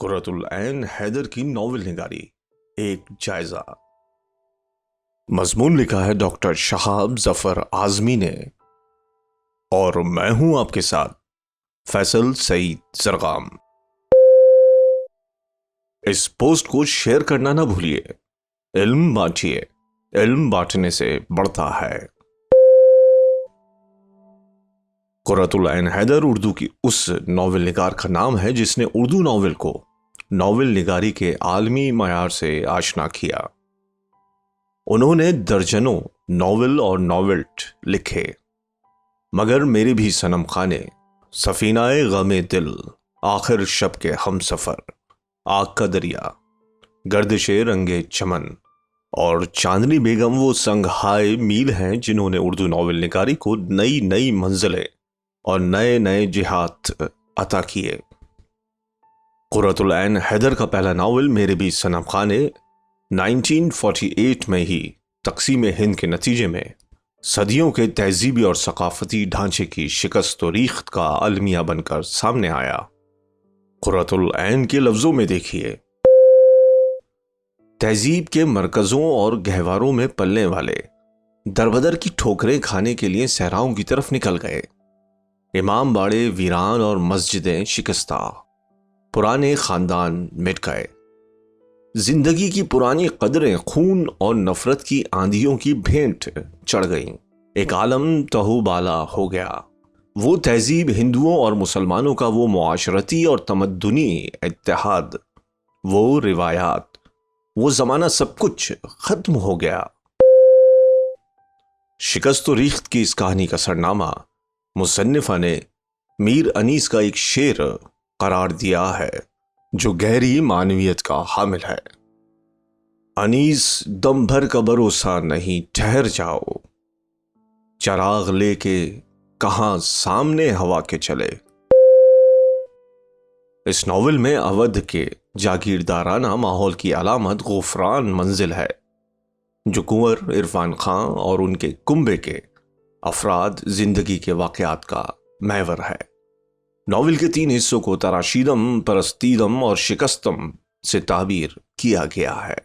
قرۃ العین حیدر کی ناول نگاری ایک جائزہ۔ مضمون لکھا ہے ڈاکٹر شہاب ظفر اعظمی نے، اور میں ہوں آپ کے ساتھ فیصل سعید زرغام۔ اس پوسٹ کو شیئر کرنا نہ بھولیے۔ علم بانٹیے، علم بانٹنے سے بڑھتا ہے۔ قرۃ العین حیدر اردو کی اس ناول نگار کا نام ہے جس نے اردو ناول کو ناول نگاری کے عالمی معیار سے آشنا کیا۔ انہوں نے درجنوں ناول اور ناولٹ لکھے، مگر میرے بھی صنم خانے، سفینہ غم دل، آخر شب کے ہم سفر، آگ کا دریا، گردش رنگ چمن اور چاندنی بیگم وہ سنگھائے میل ہیں جنہوں نے اردو ناول نگاری کو نئی نئی منزلیں اور نئے نئے جہات عطا کیے۔ قرۃ العین حیدر کا پہلا ناول میرے بھی صنم خانے 1948 میں ہی تقسیم ہند کے نتیجے میں صدیوں کے تہذیبی اور ثقافتی ڈھانچے کی شکست و ریخت کا المیہ بن کر سامنے آیا۔ قرۃ العین کے لفظوں میں دیکھیے، تہذیب کے مرکزوں اور گہواروں میں پلنے والے دربدر کی ٹھوکریں کھانے کے لیے صحراؤں کی طرف نکل گئے۔ امام باڑے ویران اور مسجدیں شکستہ، پرانے خاندان مٹ گئے، زندگی کی پرانی قدریں خون اور نفرت کی آندھیوں کی بھینٹ چڑھ گئیں۔ ایک عالم تہو بالا ہو گیا۔ وہ تہذیب، ہندوؤں اور مسلمانوں کا وہ معاشرتی اور تمدنی اتحاد، وہ روایات، وہ زمانہ، سب کچھ ختم ہو گیا۔ شکست و ریخت کی اس کہانی کا سرنامہ مصنفہ نے میر انیس کا ایک شعر قرار دیا ہے جو گہری معنویت کا حامل ہے۔ انیس دم بھر کا بھروسہ نہیں، ٹھہر جاؤ، چراغ لے کے کہاں سامنے ہوا کے چلے۔ اس ناول میں اودھ کے جاگیردارانہ ماحول کی علامت غفران منزل ہے، جو کنور عرفان خان اور ان کے کنبے کے افراد زندگی کے واقعات کا محور ہے۔ ناول کے 3 حصوں کو تراشیدم، پرستیدم اور شکستم سے تعبیر کیا گیا ہے،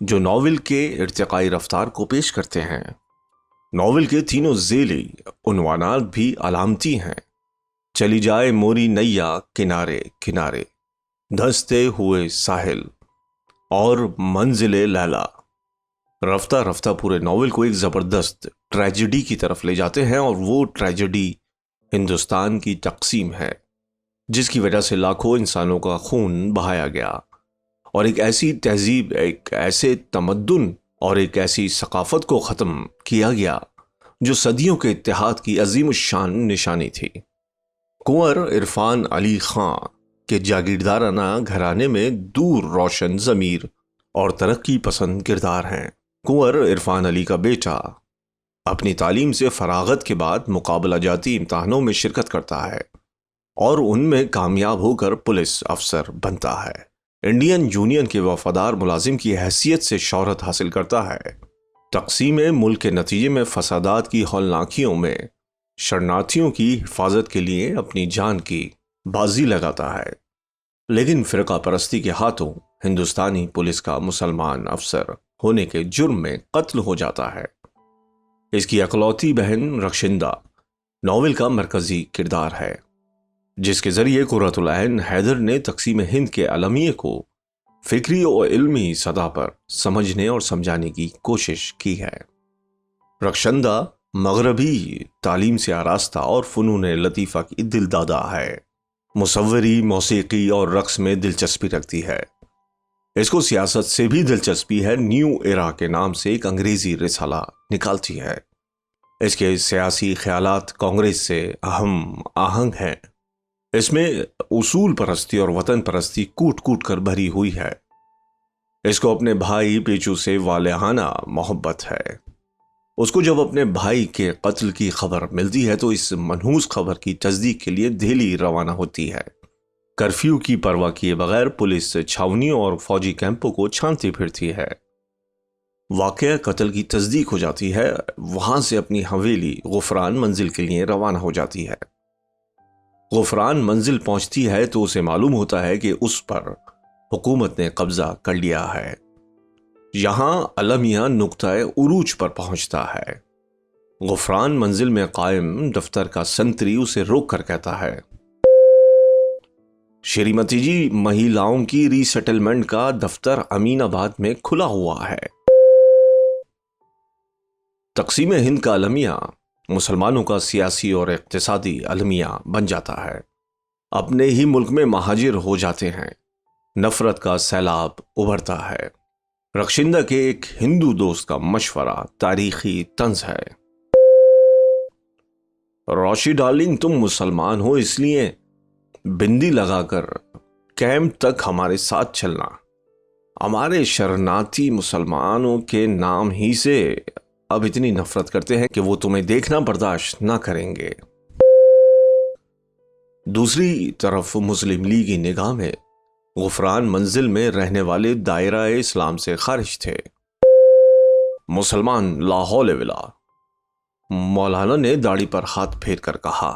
جو ناول کے ارتقائی رفتار کو پیش کرتے ہیں۔ ناول کے تینوں ذیلی عنوانات بھی علامتی ہیں: چلی جائے موری نیا کنارے کنارے، دھنستے ہوئے ساحل اور منزل لیلا۔ رفتہ رفتہ پورے ناول کو ایک زبردست ٹریجڈی کی طرف لے جاتے ہیں، اور وہ ٹریجڈی ہندوستان کی تقسیم ہے، جس کی وجہ سے لاکھوں انسانوں کا خون بہایا گیا، اور ایک ایسی تہذیب، ایک ایسے تمدن اور ایک ایسی ثقافت کو ختم کیا گیا جو صدیوں کے اتحاد کی عظیم الشان نشانی تھی۔ کنور عرفان علی خان کے جاگیردارانہ گھرانے میں دور روشن ضمیر اور ترقی پسند کردار ہیں۔ کنور عرفان علی کا بیٹا اپنی تعلیم سے فراغت کے بعد مقابلہ جاتی امتحانوں میں شرکت کرتا ہے اور ان میں کامیاب ہو کر پولیس افسر بنتا ہے۔ انڈین یونین کے وفادار ملازم کی حیثیت سے شہرت حاصل کرتا ہے۔ تقسیم ملک کے نتیجے میں فسادات کی ہولناکیوں میں شرنارتھیوں کی حفاظت کے لیے اپنی جان کی بازی لگاتا ہے، لیکن فرقہ پرستی کے ہاتھوں ہندوستانی پولیس کا مسلمان افسر ہونے کے جرم میں قتل ہو جاتا ہے۔ اس کی اکلوتی بہن رخشندہ ناول کا مرکزی کردار ہے، جس کے ذریعے قرۃ العین حیدر نے تقسیم ہند کے المیہ کو فکری و علمی سطح پر سمجھنے اور سمجھانے کی کوشش کی ہے۔ رخشندہ مغربی تعلیم سے آراستہ اور فنون لطیفہ کی دلدادہ ہے۔ مصوری، موسیقی اور رقص میں دلچسپی رکھتی ہے۔ اس کو سیاست سے بھی دلچسپی ہے۔ نیو ایرا کے نام سے ایک انگریزی رسالہ نکالتی ہے۔ اس کے سیاسی خیالات کانگریس سے اہم آہنگ ہیں۔ اس میں اصول پرستی اور وطن پرستی کوٹ کوٹ کر بھری ہوئی ہے۔ اس کو اپنے بھائی پیچو سے والہانہ محبت ہے۔ اس کو جب اپنے بھائی کے قتل کی خبر ملتی ہے تو اس منحوس خبر کی تصدیق کے لیے دہلی روانہ ہوتی ہے۔ کرفیو کی پرواہ کیے بغیر پولیس چھاونیوں اور فوجی کیمپوں کو چھانتی پھرتی ہے۔ واقعہ قتل کی تصدیق ہو جاتی ہے، وہاں سے اپنی حویلی غفران منزل کے لیے روانہ ہو جاتی ہے۔ غفران منزل پہنچتی ہے تو اسے معلوم ہوتا ہے کہ اس پر حکومت نے قبضہ کر لیا ہے۔ یہاں المیہ نقطۂ عروج پر پہنچتا ہے۔ غفران منزل میں قائم دفتر کا سنتری اسے روک کر کہتا ہے، شریمتی جی، مہیلاؤں کی ری سیٹلمنٹ کا دفتر امین آباد میں کھلا ہوا ہے۔ تقسیم ہند کا المیہ مسلمانوں کا سیاسی اور اقتصادی المیہ بن جاتا ہے۔ اپنے ہی ملک میں مہاجر ہو جاتے ہیں۔ نفرت کا سیلاب ابھرتا ہے۔ رخشندہ کے ایک ہندو دوست کا مشورہ تاریخی طنز ہے۔ روشی ڈارلنگ، تم مسلمان ہو اس لیے بندی لگا کر کیمپ تک ہمارے ساتھ چلنا۔ ہمارے شرناتی مسلمانوں کے نام ہی سے اب اتنی نفرت کرتے ہیں کہ وہ تمہیں دیکھنا برداشت نہ کریں گے۔ دوسری طرف مسلم لیگی نگاہ میں غفران منزل میں رہنے والے دائرہ اسلام سے خارج تھے۔ مسلمان لا حول ولا۔ مولانا نے داڑھی پر ہاتھ پھیر کر کہا،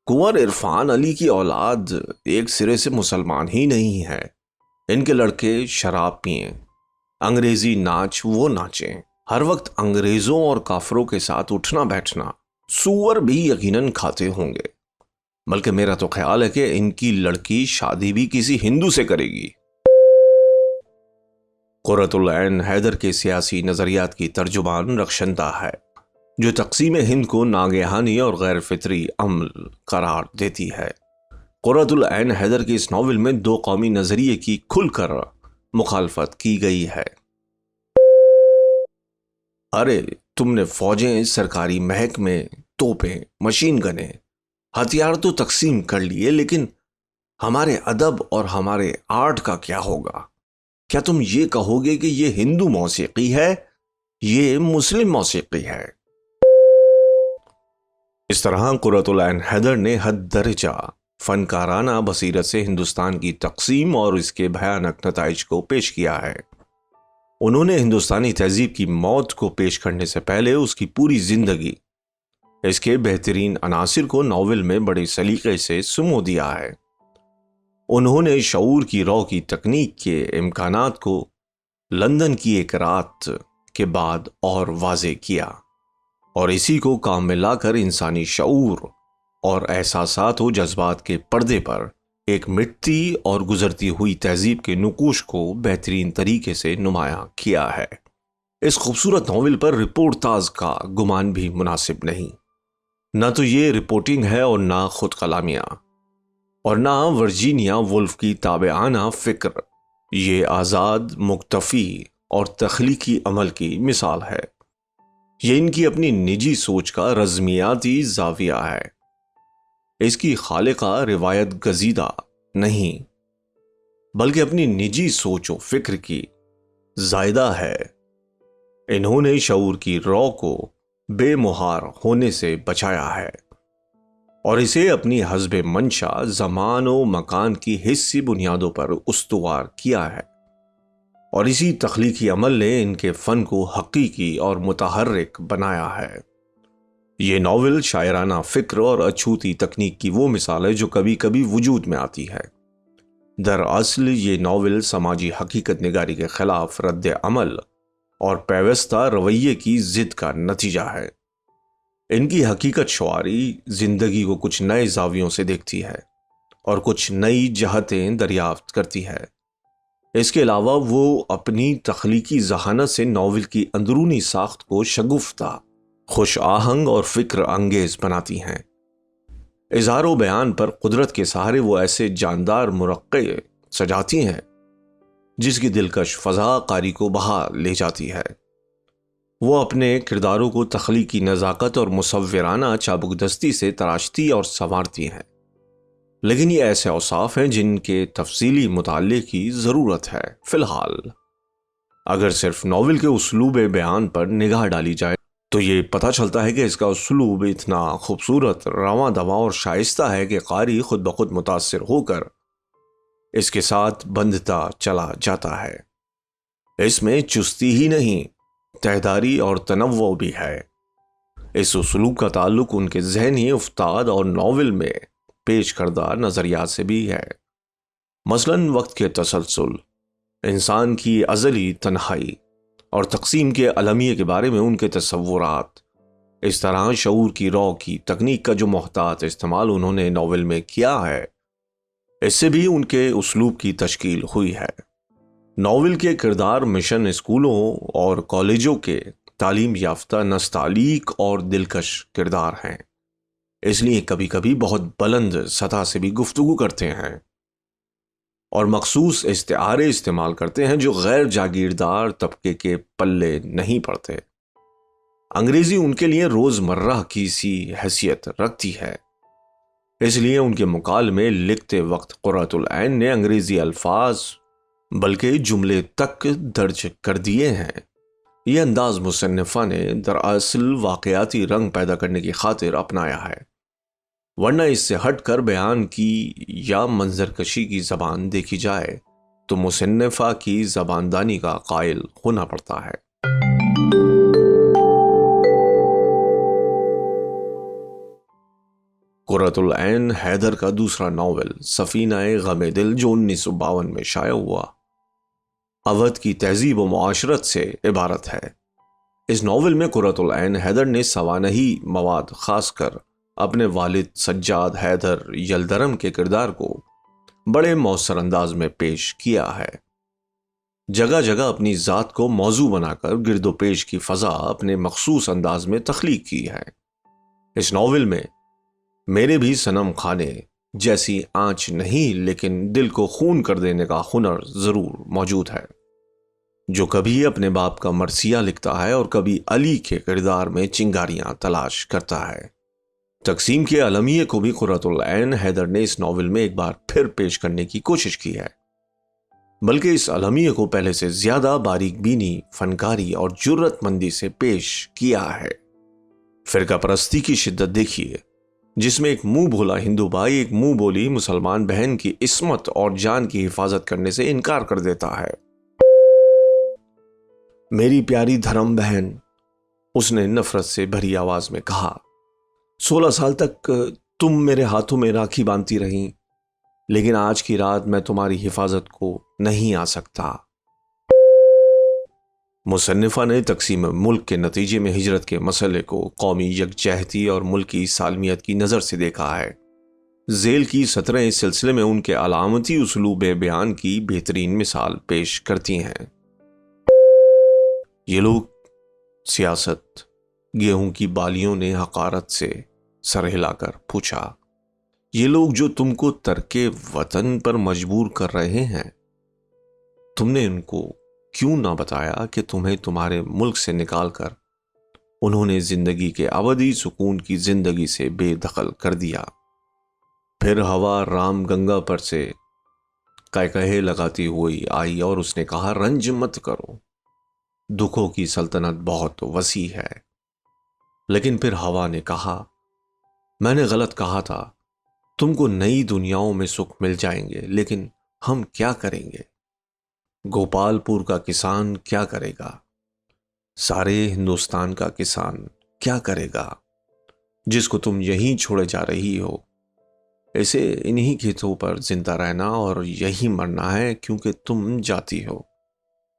کنور عرفان علی کی اولاد ایک سرے سے مسلمان ہی نہیں ہے۔ ان کے لڑکے شراب پئیں، انگریزی ناچ وہ ناچیں، ہر وقت انگریزوں اور کافروں کے ساتھ اٹھنا بیٹھنا، سور بھی یقیناً کھاتے ہوں گے۔ بلکہ میرا تو خیال ہے کہ ان کی لڑکی شادی بھی کسی ہندو سے کرے گی۔ قرۃ العین حیدر کے سیاسی نظریات کی ترجمان رخشندہ ہے، جو تقسیم ہند کو ناگہانی اور غیر فطری عمل قرار دیتی ہے۔ قرۃ العین حیدر کے اس ناول میں دو قومی نظریے کی کھل کر مخالفت کی گئی ہے۔ ارے تم نے فوجیں، سرکاری محکمے، توپیں، مشین گنیں، ہتھیار تو تقسیم کر لیے، لیکن ہمارے ادب اور ہمارے آرٹ کا کیا ہوگا؟ کیا تم یہ کہو گے کہ یہ ہندو موسیقی ہے، یہ مسلم موسیقی ہے؟ اس طرح قرۃ العین حیدر نے حد درجہ فنکارانہ بصیرت سے ہندوستان کی تقسیم اور اس کے بھیانک نتائج کو پیش کیا ہے۔ انہوں نے ہندوستانی تہذیب کی موت کو پیش کرنے سے پہلے اس کی پوری زندگی، اس کے بہترین عناصر کو ناول میں بڑے سلیقے سے سمو دیا ہے۔ انہوں نے شعور کی رو کی تکنیک کے امکانات کو لندن کی ایک رات کے بعد اور واضح کیا، اور اسی کو کام میں لا کر انسانی شعور اور احساسات و جذبات کے پردے پر ایک مٹتی اور گزرتی ہوئی تہذیب کے نقوش کو بہترین طریقے سے نمایاں کیا ہے۔ اس خوبصورت ناول پر رپورٹ تاز کا گمان بھی مناسب نہیں۔ نہ تو یہ رپورٹنگ ہے اور نہ خود کلامیہ، اور نہ ورجینیا وولف کی تابعانہ فکر۔ یہ آزاد، مکتفی اور تخلیقی عمل کی مثال ہے۔ یہ ان کی اپنی نجی سوچ کا رزمیاتی زاویہ ہے۔ اس کی خالقہ روایت گزیدہ نہیں، بلکہ اپنی نجی سوچ و فکر کی زائدہ ہے۔ انہوں نے شعور کی رو کو بے مہار ہونے سے بچایا ہے اور اسے اپنی حسب منشا زمان و مکان کی حسی بنیادوں پر استوار کیا ہے، اور اسی تخلیقی عمل نے ان کے فن کو حقیقی اور متحرک بنایا ہے۔ یہ ناول شاعرانہ فکر اور اچھوتی تکنیک کی وہ مثال ہے جو کبھی کبھی وجود میں آتی ہے۔ دراصل یہ ناول سماجی حقیقت نگاری کے خلاف رد عمل اور پیوستہ رویے کی ضد کا نتیجہ ہے۔ ان کی حقیقت شعاری زندگی کو کچھ نئے زاویوں سے دیکھتی ہے اور کچھ نئی جہتیں دریافت کرتی ہے۔ اس کے علاوہ وہ اپنی تخلیقی ذہانت سے ناول کی اندرونی ساخت کو شگفتہ، خوش آہنگ اور فکر انگیز بناتی ہیں۔ اظہار و بیان پر قدرت کے سہارے وہ ایسے جاندار مرقع سجاتی ہیں جس کی دلکش فضا قاری کو بہا لے جاتی ہے۔ وہ اپنے کرداروں کو تخلیقی نزاکت اور مصورانہ چابک دستی سے تراشتی اور سنوارتی ہیں، لیکن یہ ایسے اوصاف ہیں جن کے تفصیلی مطالعے کی ضرورت ہے۔ فی الحال اگر صرف ناول کے اسلوب بیان پر نگاہ ڈالی جائے تو یہ پتہ چلتا ہے کہ اس کا اسلوب اتنا خوبصورت، رواں دواں اور شائستہ ہے کہ قاری خود بخود متاثر ہو کر اس کے ساتھ بندھتا چلا جاتا ہے۔ اس میں چستی ہی نہیں، تہداری اور تنوع بھی ہے۔ اس اسلوب کا تعلق ان کے ذہنی افتاد اور ناول میں پیش کردہ نظریات سے بھی ہے۔ مثلاً وقت کے تسلسل، انسان کی ازلی تنہائی اور تقسیم کے المیہ کے بارے میں ان کے تصورات۔ اس طرح شعور کی رو کی تکنیک کا جو محتاط استعمال انہوں نے ناول میں کیا ہے، اس سے بھی ان کے اسلوب کی تشکیل ہوئی ہے۔ ناول کے کردار مشن اسکولوں اور کالجوں کے تعلیم یافتہ نستعلیق اور دلکش کردار ہیں، اس لیے کبھی کبھی بہت بلند سطح سے بھی گفتگو کرتے ہیں اور مخصوص استعارے استعمال کرتے ہیں جو غیر جاگیردار طبقے کے پلے نہیں پڑتے۔ انگریزی ان کے لیے روزمرہ کی سی حیثیت رکھتی ہے، اس لیے ان کے مکالمے لکھتے وقت قرۃ العین نے انگریزی الفاظ بلکہ جملے تک درج کر دیے ہیں۔ یہ انداز مصنفہ نے دراصل واقعاتی رنگ پیدا کرنے کی خاطر اپنایا ہے، ورنہ اس سے ہٹ کر بیان کی یا منظر کشی کی زبان دیکھی جائے تو مصنفہ کی زباندانی کا قائل ہونا پڑتا ہے۔ قرۃ العین حیدر کا دوسرا ناول سفینہ غم دل جو 1952 میں شائع ہوا، اودھ کی تہذیب و معاشرت سے عبارت ہے۔ اس ناول میں قرۃ العین حیدر نے سوانحی مواد، خاص کر اپنے والد سجاد حیدر یلدرم کے کردار کو بڑے مؤثر انداز میں پیش کیا ہے۔ جگہ جگہ اپنی ذات کو موضوع بنا کر گرد و پیش کی فضا اپنے مخصوص انداز میں تخلیق کی ہے۔ اس ناول میں میرے بھی صنم خانے جیسی آنچ نہیں، لیکن دل کو خون کر دینے کا ہنر ضرور موجود ہے، جو کبھی اپنے باپ کا مرثیہ لکھتا ہے اور کبھی علی کے کردار میں چنگاریاں تلاش کرتا ہے۔ تقسیم کے المیہ کو بھی قرۃ العین حیدر نے اس ناول میں ایک بار پھر پیش کرنے کی کوشش کی ہے، بلکہ اس المیہ کو پہلے سے زیادہ باریک بینی، فنکاری اور جرت مندی سے پیش کیا ہے۔ فرقہ پرستی کی شدت دیکھیے، جس میں ایک منہ بھولا ہندو بھائی ایک منہ بولی مسلمان بہن کی عصمت اور جان کی حفاظت کرنے سے انکار کر دیتا ہے۔ میری پیاری دھرم بہن، اس نے نفرت سے بھری آواز میں کہا، 16 سال تک تم میرے ہاتھوں میں راکھی باندھتی رہیں، لیکن آج کی رات میں تمہاری حفاظت کو نہیں آ سکتا۔ مصنفہ نے تقسیم ملک کے نتیجے میں ہجرت کے مسئلے کو قومی یکجہتی اور ملکی سالمیت کی نظر سے دیکھا ہے۔ ذیل کی سطریں اس سلسلے میں ان کے علامتی اسلوب بیان کی بہترین مثال پیش کرتی ہیں۔ یہ لوگ سیاست، گیہوں کی بالیوں نے حقارت سے سر ہلا کر پوچھا، یہ لوگ جو تم کو ترک وطن پر مجبور کر رہے ہیں، تم نے ان کو کیوں نہ بتایا کہ تمہیں تمہارے ملک سے نکال کر انہوں نے زندگی کے ابدی سکون کی زندگی سے بے دخل کر دیا۔ پھر ہوا رام گنگا پر سے قہقہے لگاتی ہوئی آئی اور اس نے کہا، رنج مت کرو، دکھوں کی سلطنت بہت وسیع ہے۔ لیکن پھر ہوا نے کہا، میں نے غلط کہا تھا، تم کو نئی دنیاؤں میں سکھ مل جائیں گے، لیکن ہم کیا کریں گے؟ گوپال پور کا کسان کیا کرے گا؟ سارے ہندوستان کا کسان کیا کرے گا؟ جس کو تم یہیں چھوڑے جا رہی ہو، اسے انہی کھیتوں پر زندہ رہنا اور یہی مرنا ہے کیونکہ تم جاتی ہو،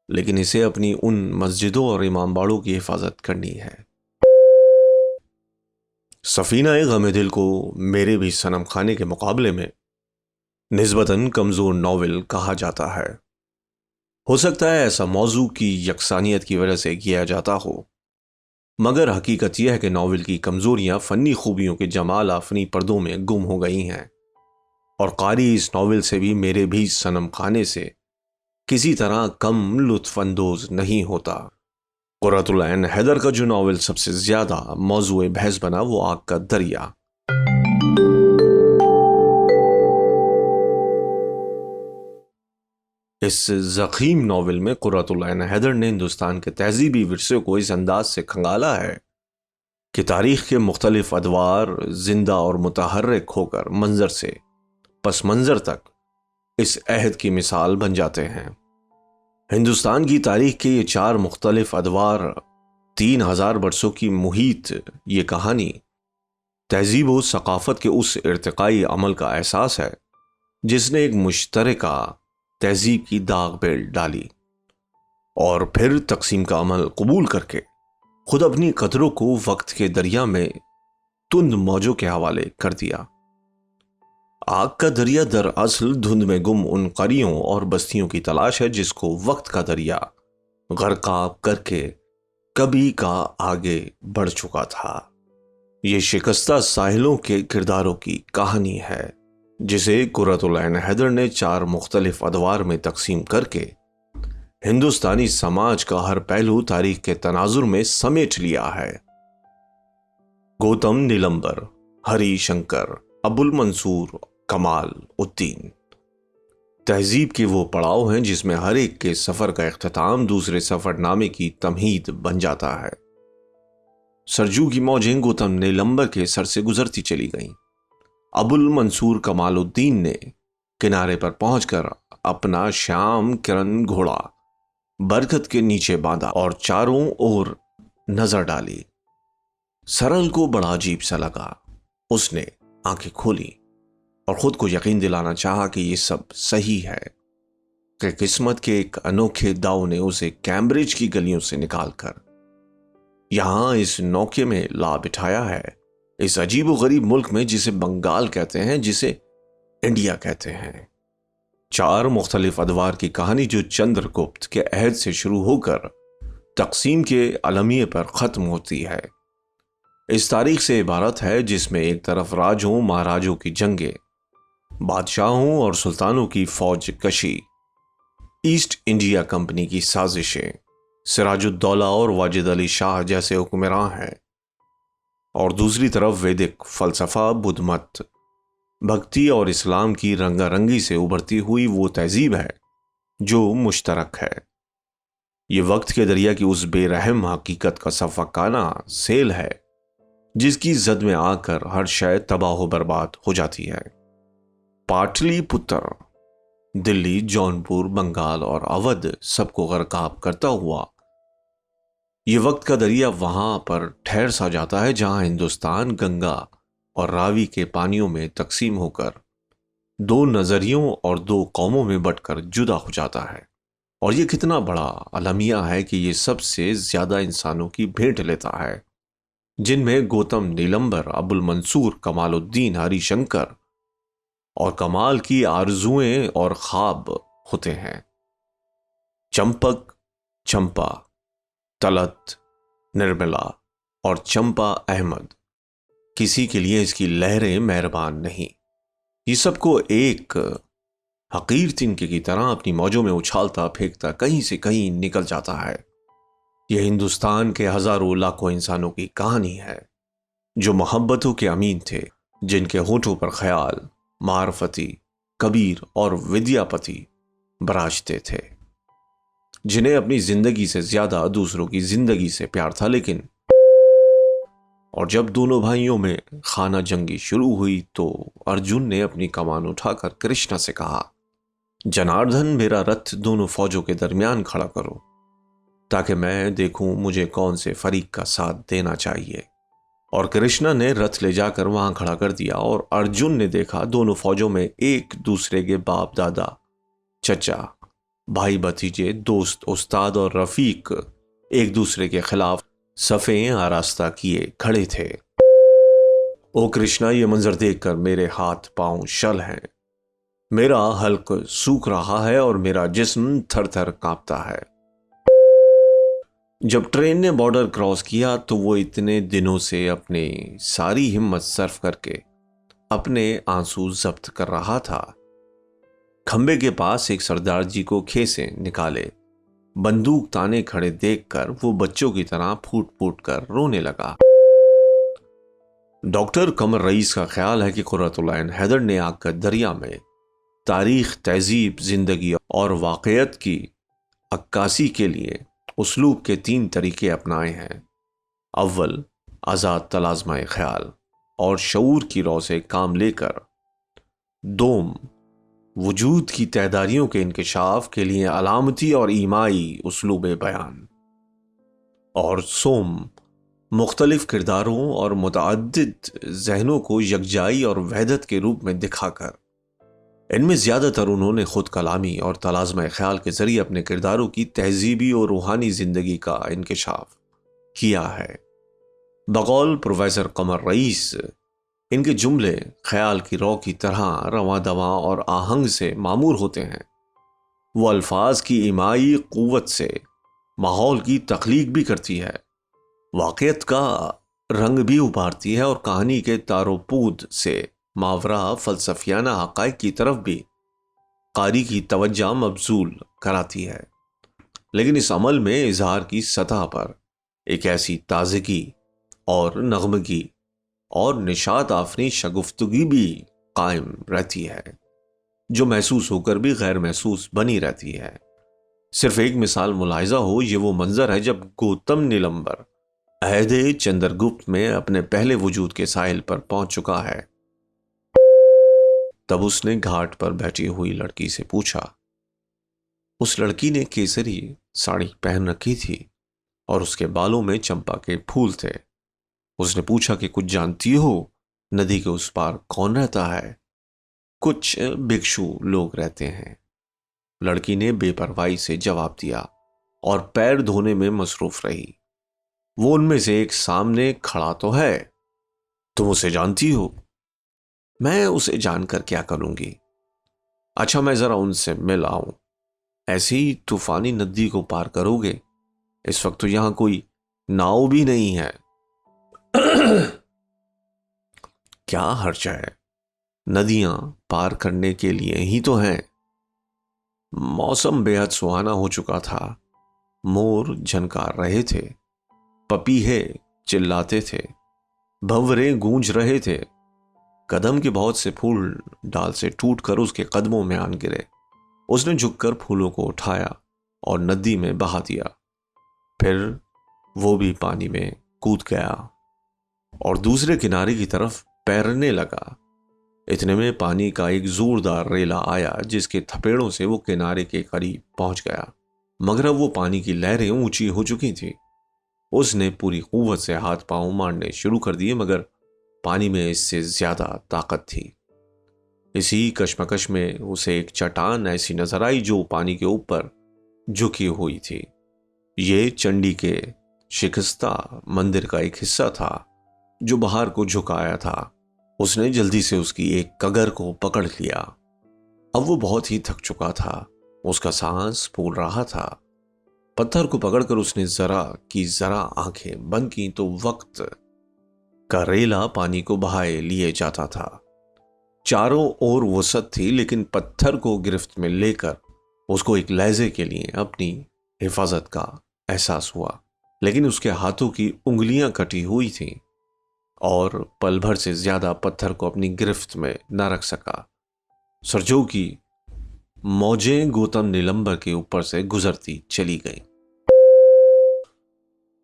لیکن اسے اپنی ان مسجدوں اور امام باڑوں کی حفاظت کرنی ہے۔ سفینہ غم دل کو میرے بھی صنم خانے کے مقابلے میں نسبتاً کمزور ناول کہا جاتا ہے۔ ہو سکتا ہے ایسا موضوع کی یکسانیت کی وجہ سے کیا جاتا ہو، مگر حقیقت یہ ہے کہ ناول کی کمزوریاں فنی خوبیوں کے جمال آفنی پردوں میں گم ہو گئی ہیں، اور قاری اس ناول سے بھی میرے بھی صنم خانے سے کسی طرح کم لطف اندوز نہیں ہوتا۔ قرۃ العین حیدر کا جو ناول سب سے زیادہ موضوع بحث بنا وہ آگ کا دریا۔ اس ضخیم ناول میں قرۃ العین حیدر نے ہندوستان کے تہذیبی ورثے کو اس انداز سے کھنگالا ہے کہ تاریخ کے مختلف ادوار زندہ اور متحرک ہو کر منظر سے پس منظر تک اس عہد کی مثال بن جاتے ہیں۔ ہندوستان کی تاریخ کے یہ 4 مختلف ادوار، 3000 برسوں کی محیط یہ کہانی تہذیب و ثقافت کے اس ارتقائی عمل کا احساس ہے جس نے ایک مشترکہ تہذیب کی داغ بیل ڈالی اور پھر تقسیم کا عمل قبول کر کے خود اپنی قطروں کو وقت کے دریا میں تند موجوں کے حوالے کر دیا۔ آگ کا دریا دراصل دھند میں گم ان قریوں اور بستیوں کی تلاش ہے جس کو وقت کا دریا غرقاب کر کے کبھی کا آگے بڑھ چکا تھا۔ یہ شکستہ ساحلوں کے کرداروں کی کہانی ہے جسے قرۃ العین حیدر نے 4 مختلف ادوار میں تقسیم کر کے ہندوستانی سماج کا ہر پہلو تاریخ کے تناظر میں سمیٹ لیا ہے۔ گوتم نیلمبر، ہری شنکر، ابو المنصور کمال الدین۔ تہذیب کے وہ پڑاؤ ہیں جس میں ہر ایک کے سفر کا اختتام دوسرے سفر نامے کی تمہید بن جاتا ہے۔ سرجو کی موجیں گوتم نیلمبر کے سر سے گزرتی چلی گئیں۔ ابو المنصور کمال الدین نے کنارے پر پہنچ کر اپنا شام کرن گھوڑا برکت کے نیچے باندھا اور چاروں اور نظر ڈالی۔ سرل کو بڑا عجیب سا لگا۔ اس نے آنکھیں کھولی اور خود کو یقین دلانا چاہا کہ یہ سب صحیح ہے، کہ قسمت کے ایک انوکھے داؤ نے اسے کیمبرج کی گلیوں سے نکال کر یہاں اس نوکے میں لا بٹھایا ہے، اس عجیب و غریب ملک میں جسے بنگال کہتے ہیں، جسے انڈیا کہتے ہیں۔ 4 مختلف ادوار کی کہانی جو چندر گپت کے عہد سے شروع ہو کر تقسیم کے المیے پر ختم ہوتی ہے، اس تاریخ سے عبارت ہے جس میں ایک طرف راجوں مہاراجوں کی جنگیں، بادشاہوں اور سلطانوں کی فوج کشی، ایسٹ انڈیا کمپنی کی سازشیں، سراج الدولہ اور واجد علی شاہ جیسے حکمراں ہیں، اور دوسری طرف ویدک فلسفہ، بدھ مت، بھکتی اور اسلام کی رنگا رنگی سے ابھرتی ہوئی وہ تہذیب ہے جو مشترک ہے۔ یہ وقت کے دریا کی اس بے رحم حقیقت کا صفقانہ سیل ہے جس کی زد میں آ کر ہر شے تباہ و برباد ہو جاتی ہے۔ پاٹلی پتر، دلی، جونپور، بنگال اور اودھ سب کو غرقاب کرتا ہوا یہ وقت کا دریا وہاں پر ٹھہر سا جاتا ہے جہاں ہندوستان گنگا اور راوی کے پانیوں میں تقسیم ہو کر 2 نظریوں اور 2 قوموں میں بٹ کر جدا ہو جاتا ہے۔ اور یہ کتنا بڑا المیہ ہے کہ یہ سب سے زیادہ انسانوں کی بھیٹ لیتا ہے، جن میں گوتم نیلمبر، ابو المنصور کمال الدین، ہری شنکر اور کمال کی آرزوئیں اور خواب ہوتے ہیں۔ چمپک، چمپا، تلت، نرملا اور چمپا احمد، کسی کے لیے اس کی لہریں مہربان نہیں۔ یہ سب کو ایک حقیر تنکے کی طرح اپنی موجوں میں اچھالتا پھینکتا کہیں سے کہیں نکل جاتا ہے۔ یہ ہندوستان کے ہزاروں لاکھوں انسانوں کی کہانی ہے جو محبتوں کے امین تھے، جن کے ہونٹوں پر خیال، معرفتی، کبیر اور ودیاپتی براجتے تھے، جنہیں اپنی زندگی سے زیادہ دوسروں کی زندگی سے پیار تھا۔ لیکن اور جب دونوں بھائیوں میں خانہ جنگی شروع ہوئی تو ارجن نے اپنی کمان اٹھا کر کرشنا سے کہا، جناردھن، میرا رتھ دونوں فوجوں کے درمیان کھڑا کرو تاکہ میں دیکھوں مجھے کون سے فریق کا ساتھ دینا چاہیے۔ اور کرشنا نے رتھ لے جا کر وہاں کھڑا کر دیا اور ارجن نے دیکھا دونوں فوجوں میں ایک دوسرے کے باپ دادا، چچا، بھائی بھتیجے، دوست، استاد اور رفیق ایک دوسرے کے خلاف صفیں آراستہ کیے کھڑے تھے۔ او کرشنا، یہ منظر دیکھ کر میرے ہاتھ پاؤں شل ہیں، میرا حلق سوکھ رہا ہے اور میرا جسم تھر تھر کانپتا ہے۔ جب ٹرین نے بارڈر کراس کیا تو وہ اتنے دنوں سے اپنی ساری ہمت صرف کر کے اپنے آنسو ضبط کر رہا تھا۔ کھمبے کے پاس ایک سردار جی کو کھیسے نکالے بندوق تانے کھڑے دیکھ کر وہ بچوں کی طرح پھوٹ پھوٹ کر رونے لگا۔ ڈاکٹر قمر رئیس کا خیال ہے کہ قرۃ العین حیدر نے آگ کا دریا میں تاریخ، تہذیب، زندگی اور واقعیت کی عکاسی کے لیے اسلوب کے 3 طریقے اپنائے ہیں۔ اول، آزاد تلازمہ خیال اور شعور کی رو سے کام لے کر۔ دوم، وجود کی تہداریوں کے انکشاف کے لیے علامتی اور ایمائی اسلوب بیان۔ اور سوم، مختلف کرداروں اور متعدد ذہنوں کو یکجائی اور وحدت کے روپ میں دکھا کر ان میں زیادہ تر انہوں نے خود کلامی اور تلازمہ خیال کے ذریعے اپنے کرداروں کی تہذیبی اور روحانی زندگی کا انکشاف کیا ہے۔ بقول پروفیسر قمر رئیس، ان کے جملے خیال کی رو کی طرح رواں دواں اور آہنگ سے معمور ہوتے ہیں۔ وہ الفاظ کی ایمائی قوت سے ماحول کی تخلیق بھی کرتی ہے، واقعیت کا رنگ بھی ابھارتی ہے اور کہانی کے تار و پود سے ماورا فلسفیانہ حقائق کی طرف بھی قاری کی توجہ مبذول کراتی ہے۔ لیکن اس عمل میں اظہار کی سطح پر ایک ایسی تازگی اور نغمگی اور نشاط آفریں شگفتگی بھی قائم رہتی ہے جو محسوس ہو کر بھی غیر محسوس بنی رہتی ہے۔ صرف ایک مثال ملاحظہ ہو، یہ وہ منظر ہے جب گوتم نیلمبر عہد چندرگپت میں اپنے پہلے وجود کے ساحل پر پہنچ چکا ہے۔ تب اس نے گھاٹ پر بیٹھی ہوئی لڑکی سے پوچھا۔ اس لڑکی نے کیسری ساڑی پہن رکھی تھی اور اس کے بالوں میں چمپا کے پھول تھے۔ اس نے پوچھا کہ کچھ جانتی ہو ندی کے اس پار کون رہتا ہے؟ کچھ بھکشو لوگ رہتے ہیں، لڑکی نے بے پرواہی سے جواب دیا اور پیر دھونے میں مصروف رہی۔ وہ ان میں سے ایک سامنے کھڑا تو ہے، تم اسے جانتی ہو؟ میں اسے جان کر کیا کروں گی؟ اچھا، میں ذرا ان سے مل آؤں۔ ایسی طوفانی ندی کو پار کرو گے؟ اس وقت تو یہاں کوئی ناؤ بھی نہیں ہے۔ کیا حرج ہے، ندیاں پار کرنے کے لیے ہی تو ہیں۔ موسم بے حد سہانا ہو چکا تھا، مور جھنکار رہے تھے، پپیہے چلاتے تھے، بھنورے گونج رہے تھے، قدم کے بہت سے پھول ڈال سے ٹوٹ کر اس کے قدموں میں آن گرے۔ اس نے جھک کر پھولوں کو اٹھایا اور ندی میں بہا دیا، پھر وہ بھی پانی میں کود گیا اور دوسرے کنارے کی طرف پیرنے لگا۔ اتنے میں پانی کا ایک زوردار ریلا آیا جس کے تھپیڑوں سے وہ کنارے کے قریب پہنچ گیا، مگر اب وہ پانی کی لہریں اونچی ہو چکی تھی۔ اس نے پوری قوت سے ہاتھ پاؤں مارنے شروع کر دیے، مگر پانی میں اس سے زیادہ طاقت تھی۔ اسی کشمکش میں اسے ایک چٹان ایسی نظر آئی جو پانی کے اوپر جھکی ہوئی تھی۔ یہ چنڈی کے شکستہ مندر کا ایک حصہ تھا جو باہر کو جھکایا تھا۔ اس نے جلدی سے اس کی ایک کگر کو پکڑ لیا۔ اب وہ بہت ہی تھک چکا تھا، اس کا سانس پھول رہا تھا۔ پتھر کو پکڑ کر اس نے ذرا آنکھیں بند کی تو وقت کا ریلا پانی کو بہائے لیے جاتا تھا۔ چاروں اور وسعت تھی، لیکن پتھر کو گرفت میں لے کر اس کو ایک لہجے کے لیے اپنی حفاظت کا احساس ہوا، لیکن اس کے ہاتھوں کی انگلیاں کٹی ہوئی تھیں اور پل بھر سے زیادہ پتھر کو اپنی گرفت میں نہ رکھ سکا۔ سرجو کی موجیں گوتم نیلمبر کے اوپر سے گزرتی چلی گئیں۔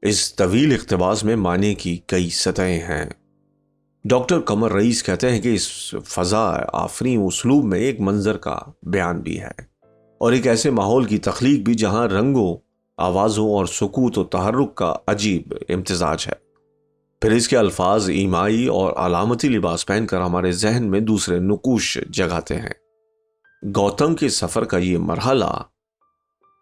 اس طویل اقتباس میں معنی کی کئی سطحیں ہیں۔ ڈاکٹر قمر رئیس کہتے ہیں کہ اس فضا آفریں اسلوب میں ایک منظر کا بیان بھی ہے اور ایک ایسے ماحول کی تخلیق بھی جہاں رنگوں، آوازوں اور سکوت و تحرک کا عجیب امتزاج ہے۔ پھر اس کے الفاظ ایمائی اور علامتی لباس پہن کر ہمارے ذہن میں دوسرے نقوش جگاتے ہیں۔ گوتم کے سفر کا یہ مرحلہ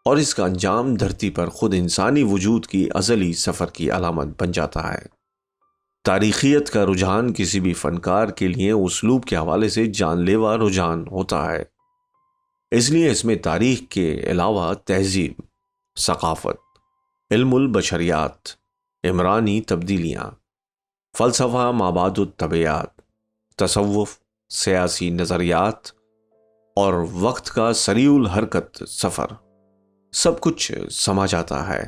اور اس کا انجام دھرتی پر خود انسانی وجود کی ازلی سفر کی علامت بن جاتا ہے۔ تاریخیت کا رجحان کسی بھی فنکار کے لیے اسلوب کے حوالے سے جان لیوا رجحان ہوتا ہے۔ اس لیے اس میں تاریخ کے علاوہ تہذیب، ثقافت، علم البشریات، عمرانی تبدیلیاں، فلسفہ مابعد الطبیعات، تصوف، سیاسی نظریات اور وقت کا سریع الحرکت سفر سب کچھ سما جاتا ہے۔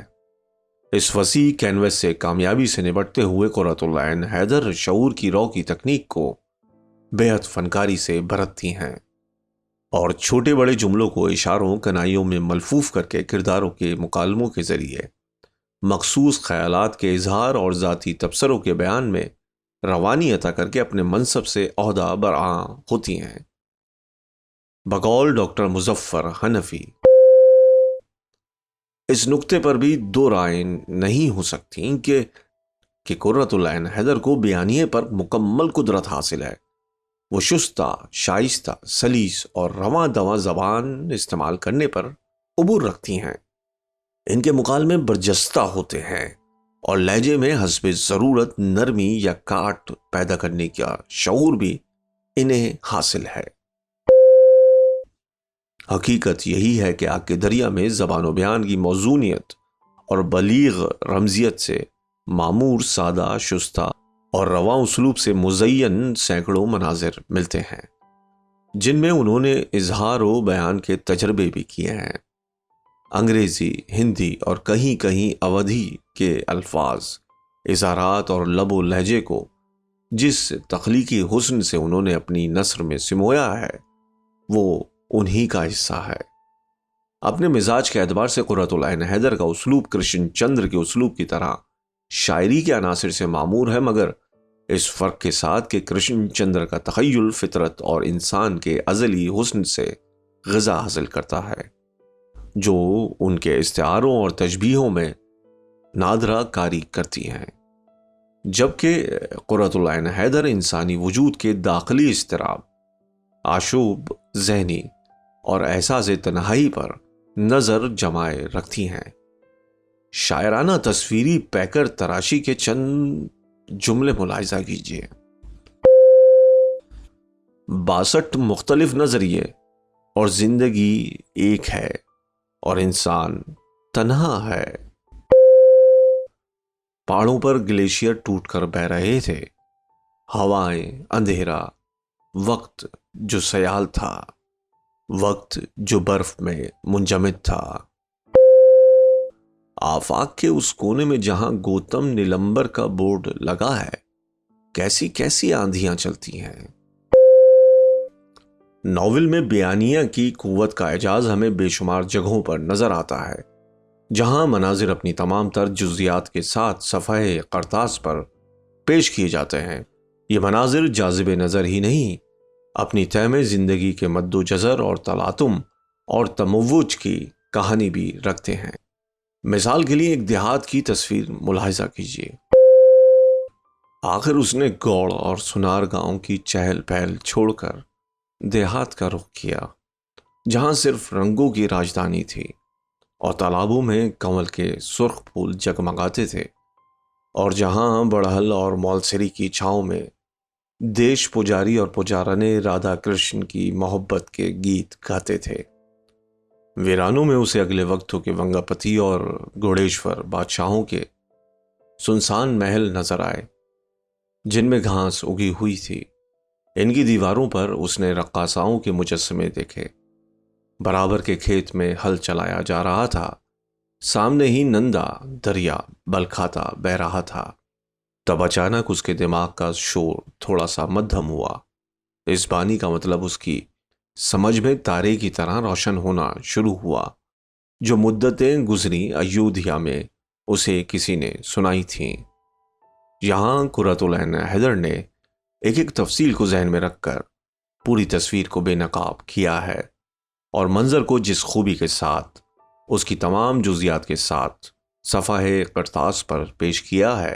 اس وسیع کینوس سے کامیابی سے نپٹتے ہوئے قرۃ العین حیدر شعور کی رو کی تکنیک کو بے حد فنکاری سے برتتی ہیں اور چھوٹے بڑے جملوں کو اشاروں کنائیوں میں ملفوف کر کے کرداروں کے مکالموں کے ذریعے مخصوص خیالات کے اظہار اور ذاتی تبصروں کے بیان میں روانی عطا کر کے اپنے منصب سے عہدہ برآں ہوتی ہیں۔ بقول ڈاکٹر مظفر حنفی، اس نقطے پر بھی دو رائیں نہیں ہو سکتی کہ قرۃ العین حیدر کو بیانیے پر مکمل قدرت حاصل ہے وہ شستہ، شائستہ، سلیس اور رواں دواں زبان استعمال کرنے پر عبور رکھتی ہیں۔ ان کے مکالمے برجستہ ہوتے ہیں اور لہجے میں حسب ضرورت نرمی یا کاٹ پیدا کرنے کا شعور بھی انہیں حاصل ہے۔ حقیقت یہی ہے کہ آگ کے دریا میں زبان و بیان کی موزونیت اور بلیغ رمزیت سے معمور، سادہ، شستہ اور رواں اسلوب سے مزین سینکڑوں مناظر ملتے ہیں جن میں انہوں نے اظہار و بیان کے تجربے بھی کیے ہیں۔ انگریزی، ہندی اور کہیں کہیں اودھی کے الفاظ، اظہارات اور لب و لہجے کو جس تخلیقی حسن سے انہوں نے اپنی نثر میں سمویا ہے وہ انہی کا حصہ ہے۔ اپنے مزاج کے اعتبار سے قرۃ العین حیدر کا اسلوب کرشن چندر کے اسلوب کی طرح شاعری کے عناصر سے معمور ہے، مگر اس فرق کے ساتھ کہ کرشن چندر کا تخیل فطرت اور انسان کے ازلی حسن سے غذا حاصل کرتا ہے، جو ان کے استعاروں اور تشبیہوں میں نادرہ کاری کرتی ہیں، جبکہ قرۃ العین حیدر انسانی وجود کے داخلی اضطراب، آشوب ذہنی اور احساس تنہائی پر نظر جمائے رکھتی ہیں۔ شاعرانہ تصویری پیکر تراشی کے چند جملے ملاحظہ کیجیے۔ 62 مختلف نظریے اور زندگی ایک ہے اور انسان تنہا ہے۔ پہاڑوں پر گلیشیئر ٹوٹ کر بہہ رہے تھے، ہوائیں، اندھیرا، وقت جو سیال تھا، وقت جو برف میں منجمد تھا۔ آفاق کے اس کونے میں جہاں گوتم نیلمبر کا بورڈ لگا ہے، کیسی کیسی آندھیاں چلتی ہیں۔ ناول میں بیانیہ کی قوت کا اعجاز ہمیں بے شمار جگہوں پر نظر آتا ہے، جہاں مناظر اپنی تمام تر جزیات کے ساتھ صفحے کرتاس پر پیش کیے جاتے ہیں۔ یہ مناظر جاذب نظر ہی نہیں، اپنی تہ میں زندگی کے مد و جزر اور تلاطم اور تموج کی کہانی بھی رکھتے ہیں۔ مثال کے لیے ایک دیہات کی تصویر ملاحظہ کیجیے۔ آخر اس نے گوڑ اور سنار گاؤں کی چہل پہل چھوڑ کر دیہات کا رخ کیا، جہاں صرف رنگوں کی راجدھانی تھی اور تالابوں میں کنول کے سرخ پھول جگمگاتے تھے، اور جہاں بڑہل اور مولسری کی چھاؤں میں دیش پجاری اور پجارنے رادھا کرشن کی محبت کے گیت گاتے تھے۔ ویرانوں میں اسے اگلے وقتوں کے ونگاپتی اور گوڑیشور بادشاہوں کے سنسان محل نظر آئے، جن میں گھاس اگی ہوئی تھی۔ ان کی دیواروں پر اس نے رقاصاؤں کے مجسمے دیکھے۔ برابر کے کھیت میں ہل چلایا جا رہا تھا، سامنے ہی نندا دریا بلکھاتا بہ رہا تھا۔ تب اچانک اس کے دماغ کا شور تھوڑا سا مدھم ہوا۔ اس بانی کا مطلب اس کی سمجھ میں تارے کی طرح روشن ہونا شروع ہوا، جو مدتیں گزری ایودھیا میں اسے کسی نے سنائی تھیں۔ یہاں قرۃ العین حیدر نے ایک ایک تفصیل کو ذہن میں رکھ کر پوری تصویر کو بے نقاب کیا ہے، اور منظر کو جس خوبی کے ساتھ اس کی تمام جزیات کے ساتھ صفحہ کرتاس پر پیش کیا ہے،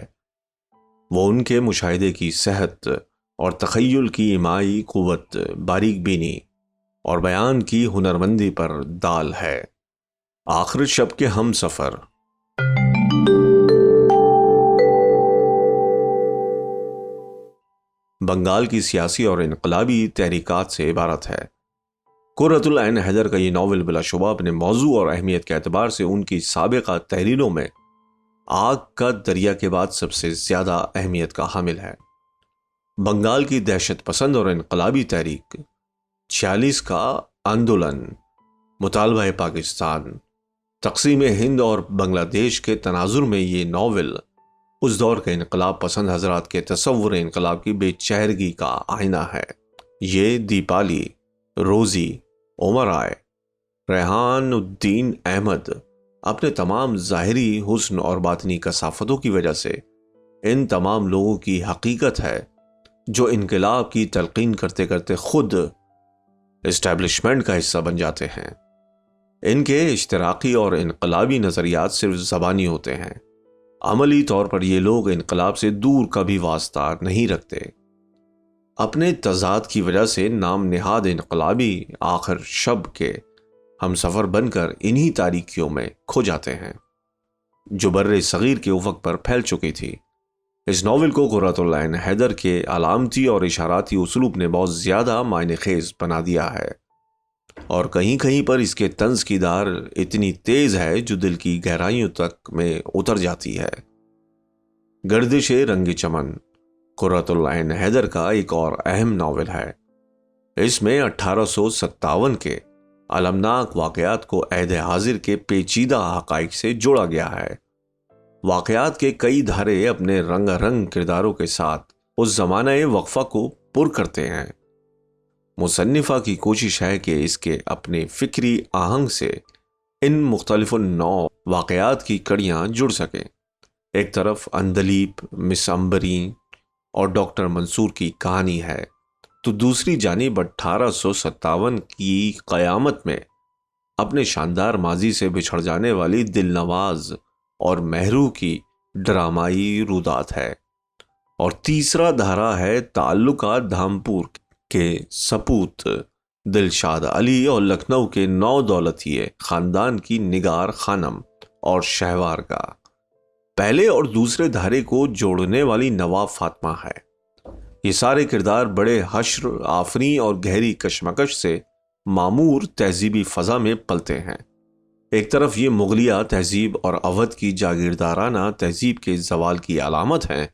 وہ ان کے مشاہدے کی صحت اور تخیل کی ایمائی قوت، باریک بینی اور بیان کی ہنرمندی پر دال ہے۔ آخر شب کے ہم سفر۔ بنگال کی سیاسی اور انقلابی تحریکات سے عبارت ہے۔ قرۃ العین حیدر کا یہ ناول بلا شبہ اپنے موضوع اور اہمیت کے اعتبار سے ان کی سابقہ تحریروں میں آگ کا دریا کے بعد سب سے زیادہ اہمیت کا حامل ہے۔ بنگال کی دہشت پسند اور انقلابی تحریک، 46 کا آندولن، مطالبہ پاکستان، تقسیم ہند اور بنگلہ دیش کے تناظر میں یہ ناول اس دور کے انقلاب پسند حضرات کے تصور انقلاب کی بے چہرگی کا آئینہ ہے۔ یہ دیپالی، روزی، عمرائے، ریحان الدین احمد اپنے تمام ظاہری حسن اور باطنی کثافتوں کی وجہ سے ان تمام لوگوں کی حقیقت ہے جو انقلاب کی تلقین کرتے کرتے خود اسٹیبلشمنٹ کا حصہ بن جاتے ہیں۔ ان کے اشتراکی اور انقلابی نظریات صرف زبانی ہوتے ہیں، عملی طور پر یہ لوگ انقلاب سے دور کا بھی واسطہ نہیں رکھتے۔ اپنے تضاد کی وجہ سے نام نہاد انقلابی آخر شب کے ہم سفر بن کر انہی تاریکیوں میں کھو جاتے ہیں جو بر صغیر کے افق پر پھیل چکی تھی۔ اس ناول کو قرۃ العین حیدر کے علامتی اور اشاراتی اسلوب نے بہت زیادہ معنی خیز بنا دیا ہے، اور کہیں کہیں پر اس کے طنز کی دار اتنی تیز ہے جو دل کی گہرائیوں تک میں اتر جاتی ہے۔ گردش رنگ چمن قرۃ العین حیدر کا ایک اور اہم ناول ہے۔ اس میں 1857 کے المناک واقعات کو عہد حاضر کے پیچیدہ حقائق سے جوڑا گیا ہے۔ واقعات کے کئی دھارے اپنے رنگ رنگ کرداروں کے ساتھ اس زمانہ وقفہ کو پر کرتے ہیں۔ مصنفہ کی کوشش ہے کہ اس کے اپنے فکری آہنگ سے ان مختلف النوع واقعات کی کڑیاں جڑ سکیں۔ ایک طرف اندلیب، مس امبرین اور ڈاکٹر منصور کی کہانی ہے، تو دوسری جانب 1857 کی قیامت میں اپنے شاندار ماضی سے بچھڑ جانے والی دل نواز اور مہرو کی ڈرامائی رودات ہے، اور تیسرا دھارا ہے تعلقات دھامپور کے سپوت دلشاد علی اور لکھنؤ کے نو دولتیے خاندان کی نگار خانم اور شہوار کا۔ پہلے اور دوسرے دھارے کو جوڑنے والی نواب فاطمہ ہے۔ یہ سارے کردار بڑے حشر آفری اور گہری کشمکش سے معمور تہذیبی فضا میں پلتے ہیں۔ ایک طرف یہ مغلیہ تہذیب اور اودھ کی جاگیردارانہ تہذیب کے زوال کی علامت ہیں،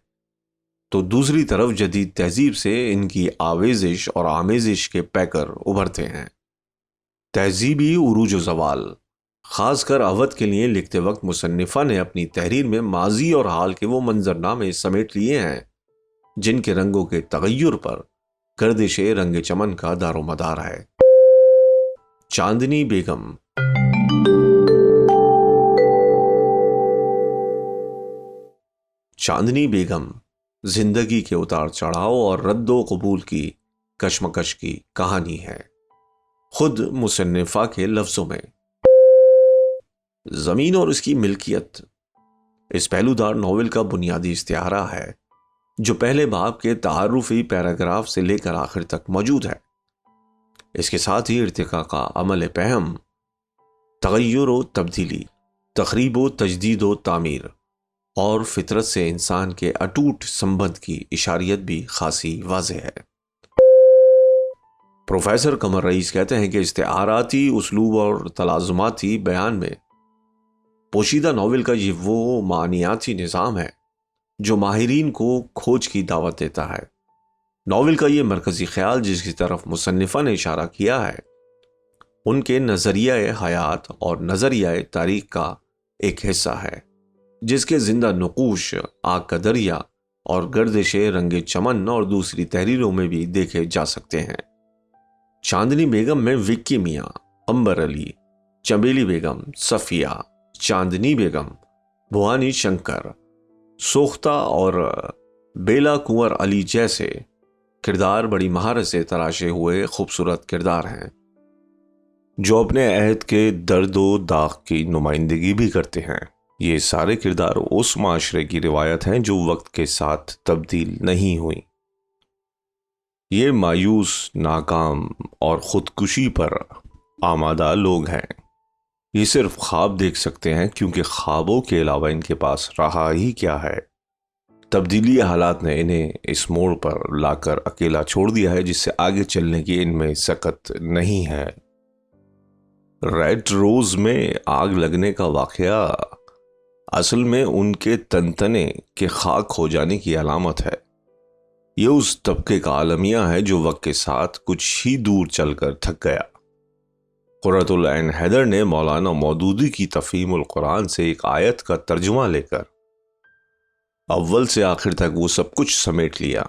تو دوسری طرف جدید تہذیب سے ان کی آویزش اور آمیزش کے پیکر ابھرتے ہیں۔ تہذیبی عروج و زوال خاص کر اودھ کے لیے لکھتے وقت مصنفہ نے اپنی تحریر میں ماضی اور حال کے وہ منظرنامے سمیٹ لیے ہیں جن کے رنگوں کے تغیر پر گردش رنگ چمن کا دار و مدار ہے۔ چاندنی بیگم چاندنی بیگم زندگی کے اتار چڑھاؤ اور رد و قبول کی کشمکش کی کہانی ہے۔ خود مصنفہ کے لفظوں میں، زمین اور اس کی ملکیت اس پہلودار ناول کا بنیادی استعارہ ہے جو پہلے باب کے تعارفی پیراگراف سے لے کر آخر تک موجود ہے۔ اس کے ساتھ ہی ارتقاء کا عمل پہم، تغیر و تبدیلی، تخریب و تجدید و تعمیر اور فطرت سے انسان کے اٹوٹ سمبندھ کی اشاریت بھی خاصی واضح ہے۔ پروفیسر قمر رئیس کہتے ہیں کہ استعاراتی اسلوب اور تلازماتی بیان میں پوشیدہ ناول کا یہ وہ معنیاتی نظام ہے جو ماہرین کو کھوج کی دعوت دیتا ہے۔ ناول کا یہ مرکزی خیال جس کی طرف مصنفہ نے اشارہ کیا ہے ان کے نظریہ حیات اور نظریہ تاریخ کا ایک حصہ ہے جس کے زندہ نقوش آگ کا دریا اور گردش رنگ چمن اور دوسری تحریروں میں بھی دیکھے جا سکتے ہیں۔ چاندنی بیگم میں وکی میاں، امبر علی، چمیلی بیگم، صفیہ، چاندنی بیگم، بھوانی شنکر، سوختہ اور بیلا کنور علی جیسے کردار بڑی مہارت سے تراشے ہوئے خوبصورت کردار ہیں جو اپنے عہد کے درد و داغ کی نمائندگی بھی کرتے ہیں۔ یہ سارے کردار اس معاشرے کی روایت ہیں جو وقت کے ساتھ تبدیل نہیں ہوئی۔ یہ مایوس، ناکام اور خودکشی پر آمادہ لوگ ہیں۔ یہ صرف خواب دیکھ سکتے ہیں کیونکہ خوابوں کے علاوہ ان کے پاس رہا ہی کیا ہے۔ تبدیلی حالات نے انہیں اس موڑ پر لا کر اکیلا چھوڑ دیا ہے جس سے آگے چلنے کی ان میں سکت نہیں ہے۔ ریڈ روز میں آگ لگنے کا واقعہ اصل میں ان کے تنتنے کے خاک ہو جانے کی علامت ہے۔ یہ اس طبقے کا عالمیہ ہے جو وقت کے ساتھ کچھ ہی دور چل کر تھک گیا۔ قرۃ العین حیدر نے مولانا مودودی کی تفہیم القرآن سے ایک آیت کا ترجمہ لے کر اول سے آخر تک وہ سب کچھ سمیٹ لیا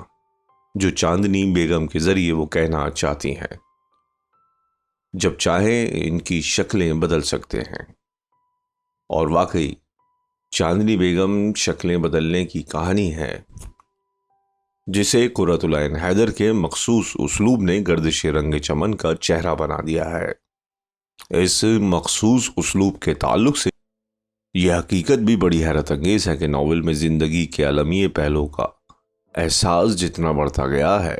جو چاندنی بیگم کے ذریعے وہ کہنا چاہتی ہیں۔ جب چاہیں ان کی شکلیں بدل سکتے ہیں، اور واقعی چاندنی بیگم شکلیں بدلنے کی کہانی ہے جسے قرۃ العین حیدر کے مخصوص اسلوب نے گردش رنگ چمن کا چہرہ بنا دیا ہے۔ اس مخصوص اسلوب کے تعلق سے یہ حقیقت بھی بڑی حیرت انگیز ہے کہ ناول میں زندگی کے عالمی پہلو کا احساس جتنا بڑھتا گیا ہے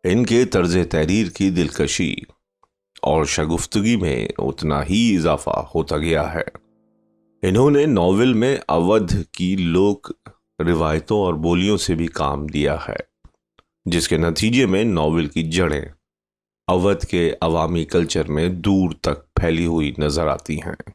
ان کے طرز تحریر کی دلکشی اور شگفتگی میں اتنا ہی اضافہ ہوتا گیا ہے۔ انہوں نے ناول میں اودھ کی لوک روایتوں اور بولیوں سے بھی کام لیا ہے، جس کے نتیجے میں ناول کی جڑیں اودھ کے عوامی کلچر میں دور تک پھیلی ہوئی نظر آتی ہیں۔